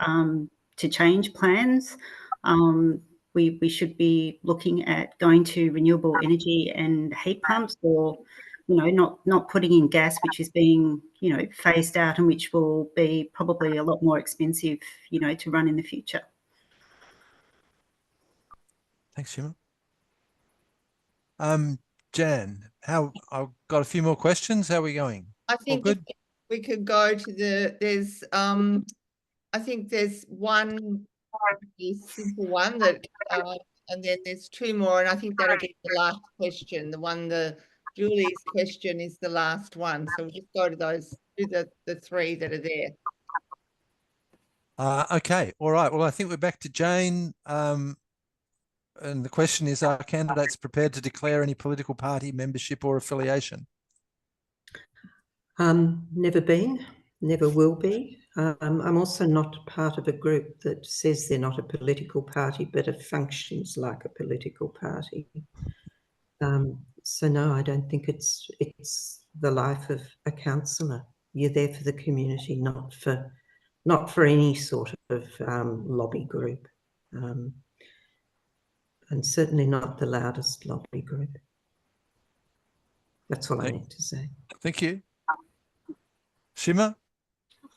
change plans, we should be looking at going to renewable energy and heat pumps, or not putting in gas, which is being phased out and which will be probably a lot more expensive to run in the future. Thanks, Shima. Jan, I've got a few more questions. How are we going? I think we could go to I think there's one simple one that, and then there's two more, and I think that'll be the last question. Julie's question is the last one. So we'll just go to those, the three that are there. Okay, all right. Well, I think we're back to Jane. And the question is, are candidates prepared to declare any political party membership or affiliation? Never been, never will be. I'm also not part of a group that says they're not a political party, but it functions like a political party. So no, I don't think it's the life of a councillor. You're there for the community, not for any sort of lobby group. And certainly not the loudest lobby group. That's all I need to say. Thank you. Shima?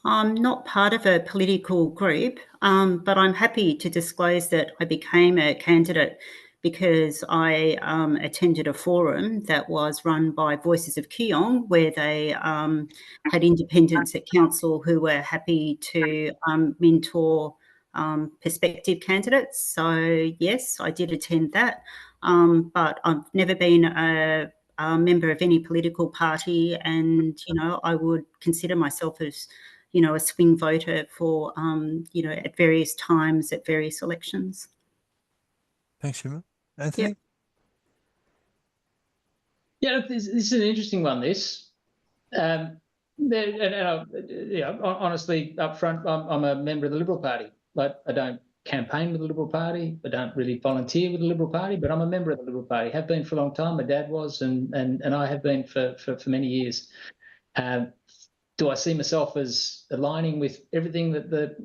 I'm not part of a political group, but I'm happy to disclose that I became a candidate because I attended a forum that was run by Voices of Keong, where they had independents at council who were happy to mentor prospective candidates. So yes, I did attend that, but I've never been a member of any political party, and I would consider myself as a swing voter for at various times at various elections. Thanks, Shima. Anthony? Yeah, this is an interesting one. Honestly, up front, I'm a member of the Liberal Party, but I don't campaign with the Liberal Party. I don't really volunteer with the Liberal Party, but I'm a member of the Liberal Party. Have been for a long time. My dad was, and I have been for many years. Do I see myself as aligning with everything that the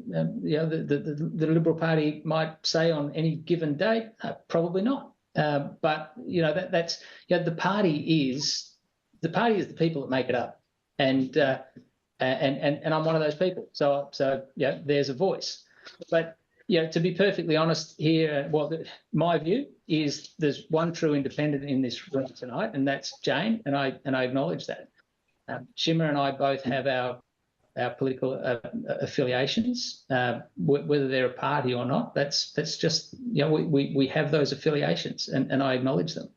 Liberal Party might say on any given date? Probably not. But that's the party is the people that make it up, and I'm one of those people. So there's a voice. But to be perfectly honest here, my view is there's one true independent in this room tonight, and that's Jane, and I acknowledge that. Shimmer and I both have our political affiliations, whether they're a party or not. That's just, you know, we have those affiliations, and I acknowledge them.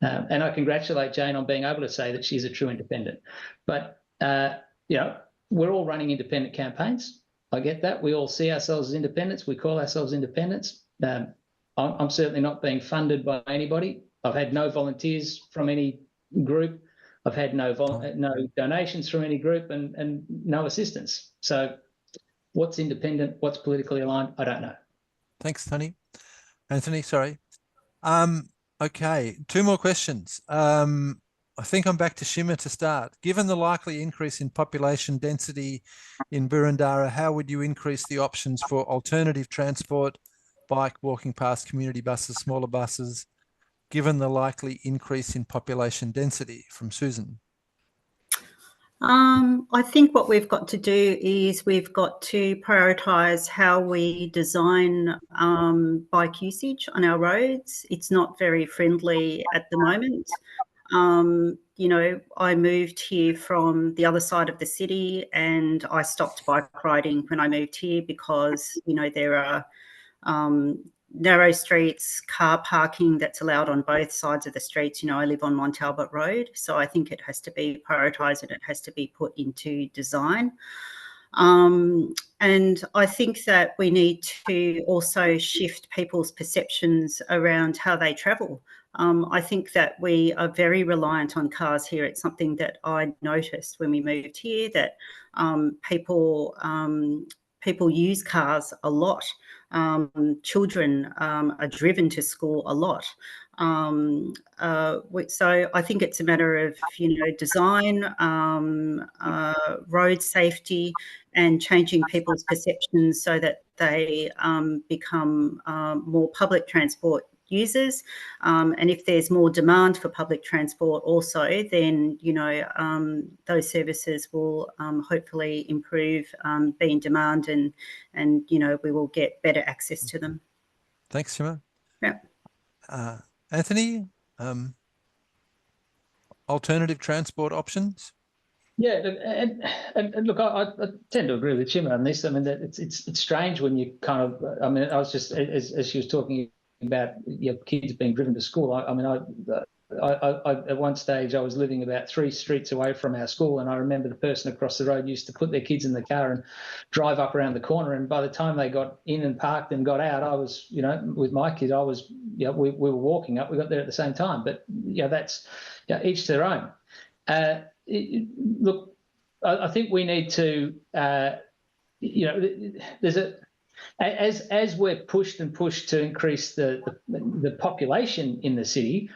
And I congratulate Jane on being able to say that she's a true independent. But, you know, we're all running independent campaigns. I get that. We all see ourselves as independents. We call ourselves independents. I'm certainly not being funded by anybody. I've had no volunteers from any group. I've had no donations from any group, and no assistance. So what's independent, what's politically aligned, I don't know. Thanks, Tony. Anthony, sorry. Okay, 2 more questions. I think I'm back to Shimmer to start. Given the likely increase in population density in Boroondara, how would you increase the options for alternative transport, bike, walking past, community buses, smaller buses, given the likely increase in population density? From Susan. I think what we've got to do is we've got to prioritise how we design bike usage on our roads. It's not very friendly at the moment. You know, I moved here from the other side of the city, and I stopped bike riding when I moved here because, you know, there are narrow streets, car parking that's allowed on both sides of the streets. You know, I live on Mont Albert Road, so I think it has to be prioritised and it has to be put into design. And I think that we need to also shift people's perceptions around how they travel. I think that we are very reliant on cars here. It's something that I noticed when we moved here, that people use cars a lot. Children are driven to school a lot. So I think it's a matter of, you know, design, road safety, and changing people's perceptions so that they become more public transport users. And if there's more demand for public transport also, then, you know, those services will hopefully improve, be in demand, and, you know, we will get better access to them. Thanks, Shimmer. Yeah. Anthony, alternative transport options? Yeah, and look, I tend to agree with Shimmer on this. I mean, that it's strange when you kind of, I mean, I was just, as she was talking about, you know, kids being driven to school. I mean, I at one stage I was living about 3 streets away from our school, and I remember the person across the road used to put their kids in the car and drive up around the corner, and by the time they got in and parked and got out, I was, you know, with my kids, I was, you know, we were walking up, we got there at the same time. But, you know, that's, you know, each to their own. Look, I think we need to, you know, there's a, as we're pushed to increase the population in the city,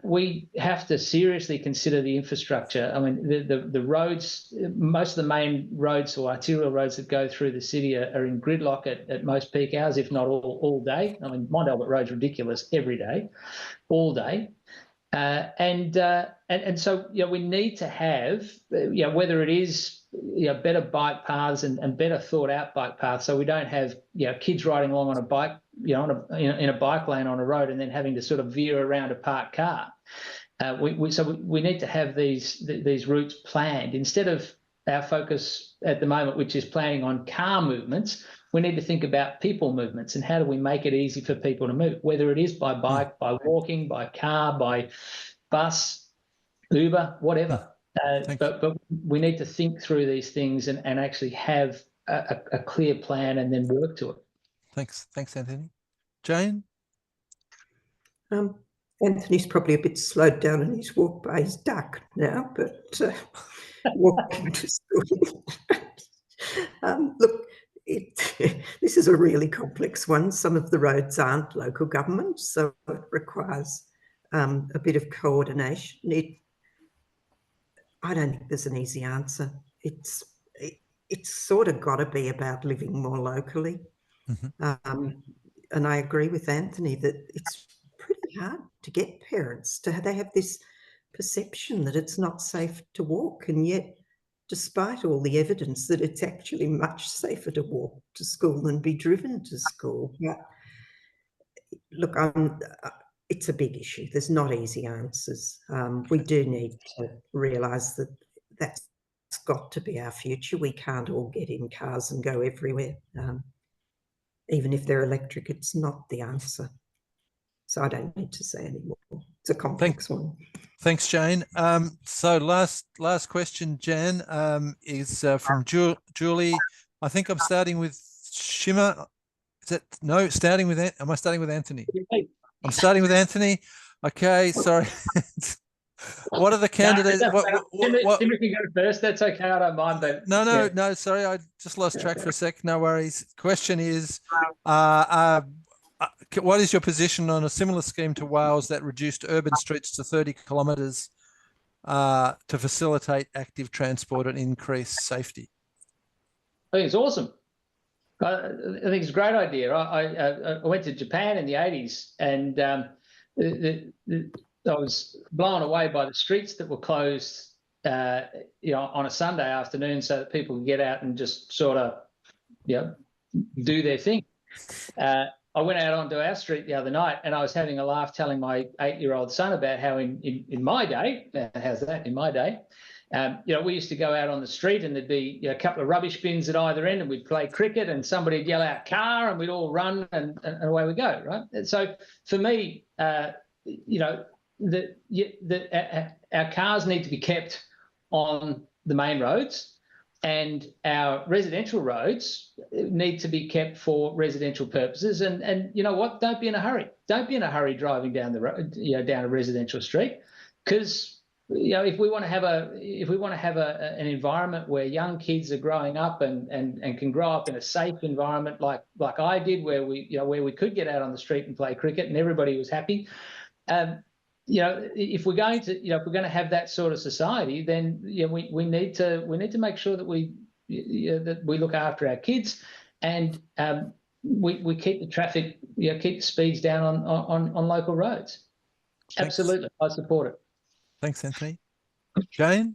we have to seriously consider the infrastructure. I mean, the roads, most of the main roads or arterial roads that go through the city are in gridlock at most peak hours, if not all day. I mean, Mont Albert Road's ridiculous every day, all day. And so, you know, we need to have, you know, whether it is, you know, better bike paths and better thought out bike paths, so we don't have, you know, kids riding along on a bike, you know, in a bike lane on a road and then having to sort of veer around a parked car. So we need to have these routes planned instead of our focus at the moment, which is planning on car movements. We need to think about people movements and how do we make it easy for people to move, whether it is by bike, by walking, by car, by bus, Uber, whatever. But we need to think through these things and actually have a clear plan and then work to it. Thanks, Anthony. Jane? Anthony's probably a bit slowed down in his walk by his duck now, but walking to school. Look, this is a really complex one. Some of the roads aren't local government, so it requires a bit of coordination. I don't think there's an easy answer. It's sort of got to be about living more locally. Mm-hmm. And I agree with Anthony that it's pretty hard to get parents to, they have this perception that it's not safe to walk, and yet, despite all the evidence that it's actually much safer to walk to school than be driven to school. Yeah. Look, it's a big issue. There's not easy answers. We do need to realise that that's got to be our future. We can't all get in cars and go everywhere. Even if they're electric, it's not the answer. So I don't need to say anymore. It's a complex one. Thanks, Jane. So last question, Jan, is from Julie. I think I'm starting with Shimmer. Is that no? Starting with am I starting with Anthony? I'm starting with Anthony. Okay, sorry. What are the candidates? Timothy can go first. That's okay. I don't mind. But no. Sorry, I just lost track for a sec. No worries. Question is, what is your position on a similar scheme to Wales that reduced urban streets to 30 kilometres to facilitate active transport and increase safety? I think it's awesome. I think it's a great idea. I went to Japan in the 80s, and I was blown away by the streets that were closed, on a Sunday afternoon, so that people could get out and just sort of, do their thing. I went out onto our street the other night, and I was having a laugh telling my 8-year-old son about how in my day, how's that? In my day, we used to go out on the street, and there'd be a couple of rubbish bins at either end, and we'd play cricket, and somebody'd yell out "car," and we'd all run, and away we go, right? And so for me, our cars need to be kept on the main roads, and our residential roads need to be kept for residential purposes. And you know what? Don't be in a hurry. Don't be in a hurry driving down the road, down a residential street, because if we want to have an environment where young kids are growing up and can grow up in a safe environment like I did, where we could get out on the street and play cricket and everybody was happy. If we're going to have that sort of society, then we need to make sure that we look after our kids, and we keep the traffic, keep the speeds down on local roads. Thanks. Absolutely, I support it. Thanks, Anthony. Jane,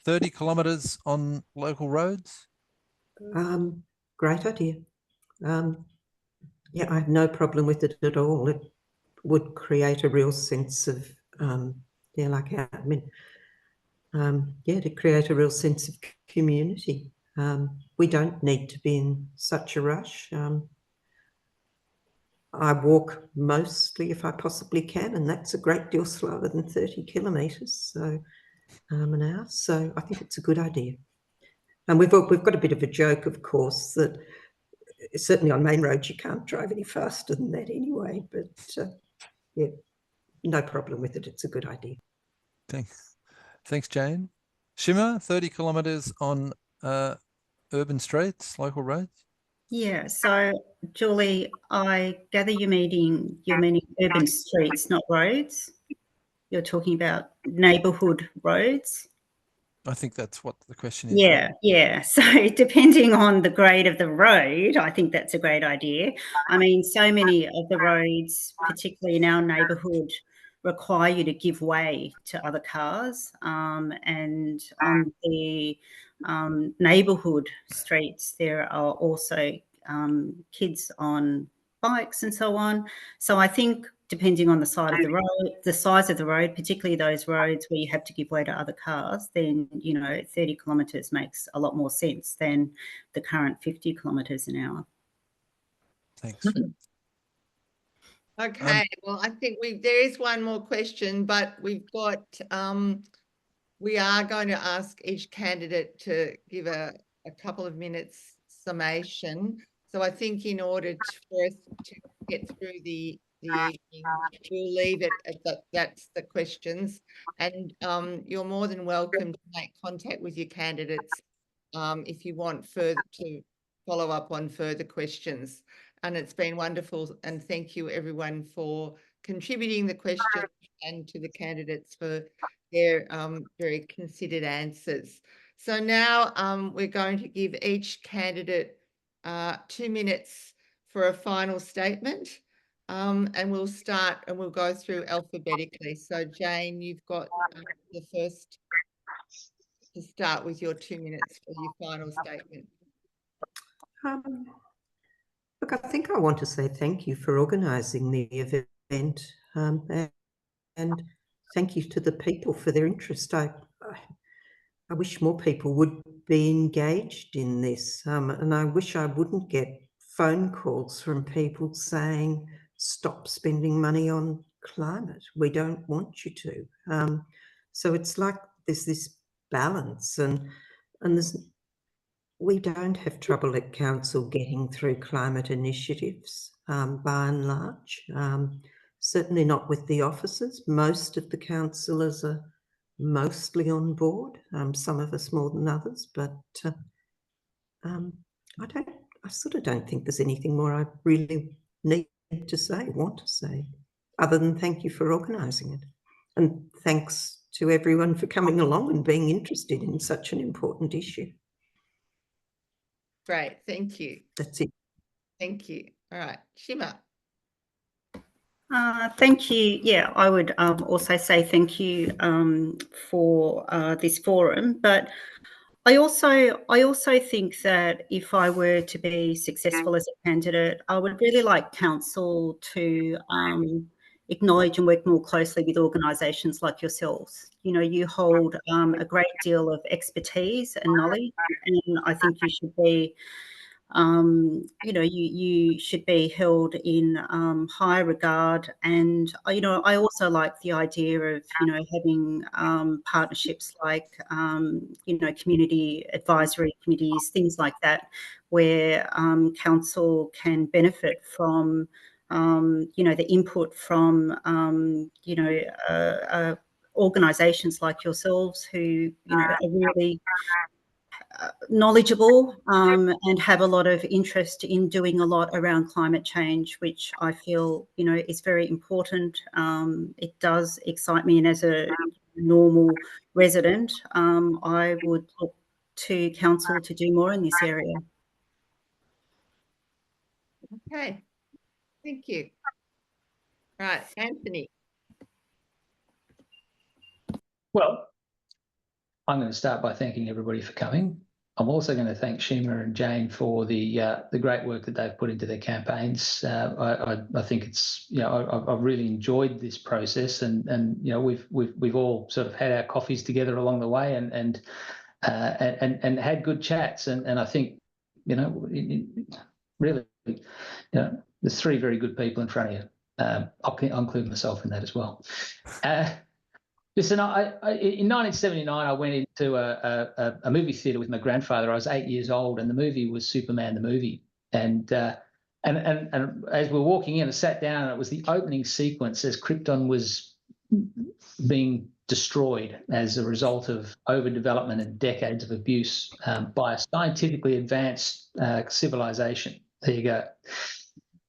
30 kilometres on local roads? Great idea. I have no problem with it at all. It would create a real sense of, to create a real sense of community. We don't need to be in such a rush. I walk mostly if I possibly can, and that's a great deal slower than 30 kilometres an hour. So I think it's a good idea. And we've got a bit of a joke, of course, that certainly on main roads you can't drive any faster than that anyway. But no problem with it. It's a good idea. Thanks, Jane. Shimmer, 30 kilometres on urban streets, local roads? Yeah, so Julie, I gather you're meaning urban streets, not roads. You're talking about neighbourhood roads. I think that's what the question is. Yeah. So depending on the grade of the road, I think that's a great idea. I mean, so many of the roads, particularly in our neighbourhood, require you to give way to other cars, and on the neighbourhood streets there are also kids on bikes and so on. So I think depending on the side of the road, the size of the road, particularly those roads where you have to give way to other cars, then 30 kilometres makes a lot more sense than the current 50 kilometres an hour. Thanks. Okay, well, I think there is one more question, but we've got we are going to ask each candidate to give a couple of minutes summation. So I think in order for us to get through the evening, we'll leave it at that's the questions, and you're more than welcome to make contact with your candidates if you want further to follow up on further questions. And it's been wonderful, and thank you everyone for contributing the questions and to the candidates for their very considered answers. So now we're going to give each candidate 2 minutes for a final statement, and we'll start and we'll go through alphabetically. So Jane, you've got the first to start with your 2 minutes for your final statement. Look, I think I want to say thank you for organising the event, and thank you to the people for their interest. I wish more people would be engaged in this, and I wish I wouldn't get phone calls from people saying, stop spending money on climate. We don't want you to. So it's like there's this balance, and we don't have trouble at council getting through climate initiatives by and large. Certainly not with the officers. Most of the councillors are mostly on board, some of us more than others, but I sort of don't think there's anything more I really need to say, want to say, other than thank you for organising it. And thanks to everyone for coming along and being interested in such an important issue. Great, thank you. That's it. Thank you. All right, Shima. Thank you. Yeah, I would also say thank you for this forum. But I also think that if I were to be successful as a candidate, I would really like council to acknowledge and work more closely with organisations like yourselves. You know, you hold a great deal of expertise and knowledge, and I think you should be you know, you should be held in high regard. And, you know, I also like the idea of, you know, having partnerships like, you know, community advisory committees, things like that, where council can benefit from, you know, the input from, you know, organisations like yourselves who, you know, are really knowledgeable and have a lot of interest in doing a lot around climate change, which I feel, you know, is very important. It does excite me, and as a normal resident, I would look to council to do more in this area. Okay, thank you. All right, Anthony. Well, I'm going to start by thanking everybody for coming. I'm also going to thank Shima and Jane for the great work that they've put into their campaigns. I think it's, you know, I've really enjoyed this process, and you know, we've all sort of had our coffees together along the way, and had good chats, and I think, you know, really, you know, there's three very good people in front of you. I'll include myself in that as well. Listen, in 1979, I went into a movie theatre with my grandfather. I was 8 years old, and the movie was Superman the movie. And as we were walking in, I sat down, and it was the opening sequence as Krypton was being destroyed as a result of overdevelopment and decades of abuse by a scientifically advanced civilization. There you go.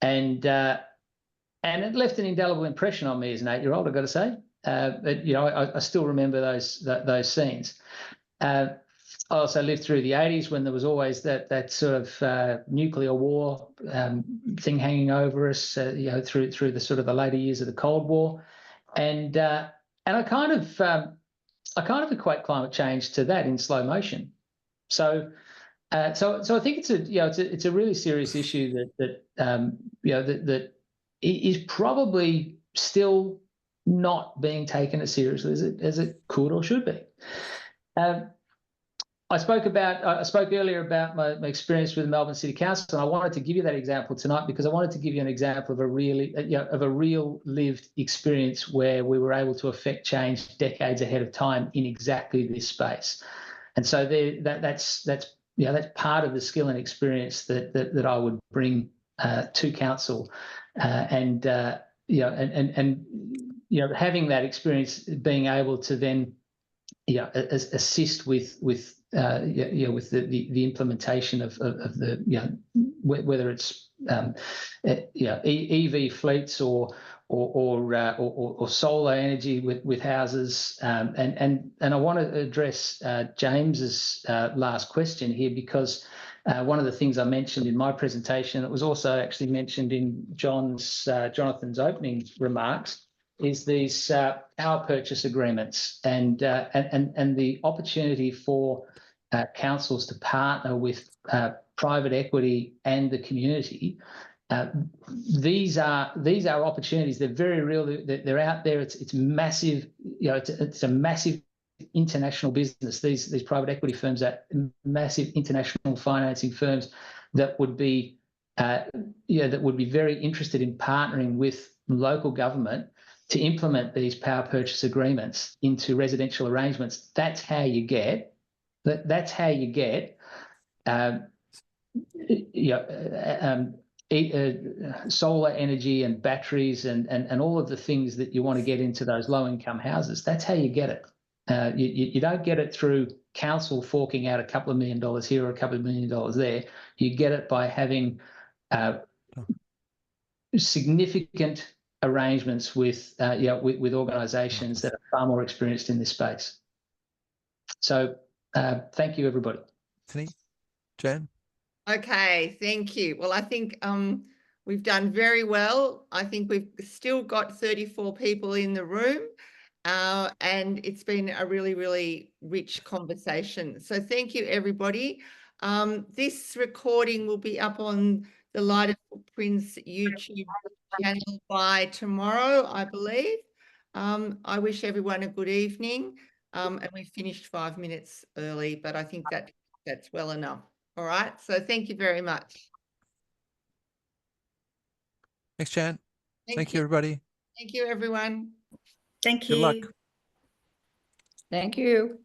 And it left an indelible impression on me as an 8-year-old, I've got to say. But you know, I still remember those scenes. I also lived through the 80s when there was always that sort of nuclear war thing hanging over us. You know, through the sort of the later years of the Cold War, and I kind of equate climate change to that in slow motion. So I think it's a really serious issue that you know, that is probably still not being taken as seriously as it could or should be. I spoke earlier about my experience with Melbourne City Council, and I wanted to give you that example tonight because I wanted to give you an example of a real lived experience where we were able to affect change decades ahead of time in exactly this space. And so that's part of the skill and experience that I would bring to council, and having that experience, being able to then assist with the implementation of the whether it's EV fleets or solar energy with houses, and I want to address James's last question here, because one of the things I mentioned in my presentation, it was also actually mentioned in Jonathan's opening remarks, is these power purchase agreements and the opportunity for councils to partner with private equity and the community. These are opportunities. They're very real. They're out there. It's massive. You know, it's a massive international business. These private equity firms are massive international financing firms that would be that would be very interested in partnering with local government to implement these power purchase agreements into residential arrangements. That's how you get solar energy and batteries and all of the things that you want to get into those low-income houses. That's how you get it. You don't get it through council forking out a couple of $1 million here or a couple of $1 million there. You get it by having significant arrangements with organisations that are far more experienced in this space. So thank you, everybody. Anthony, Jan? Okay, thank you. Well, I think we've done very well. I think we've still got 34 people in the room, and it's been a really, really rich conversation. So thank you, everybody. This recording will be up on the Light of Footprints YouTube channel by tomorrow, I believe. I wish everyone a good evening. And we finished 5 minutes early, but I think that's well enough. All right. So thank you very much. Thanks, Jan. Thank you, everybody. Thank you, everyone. Thank you. Good luck. Thank you.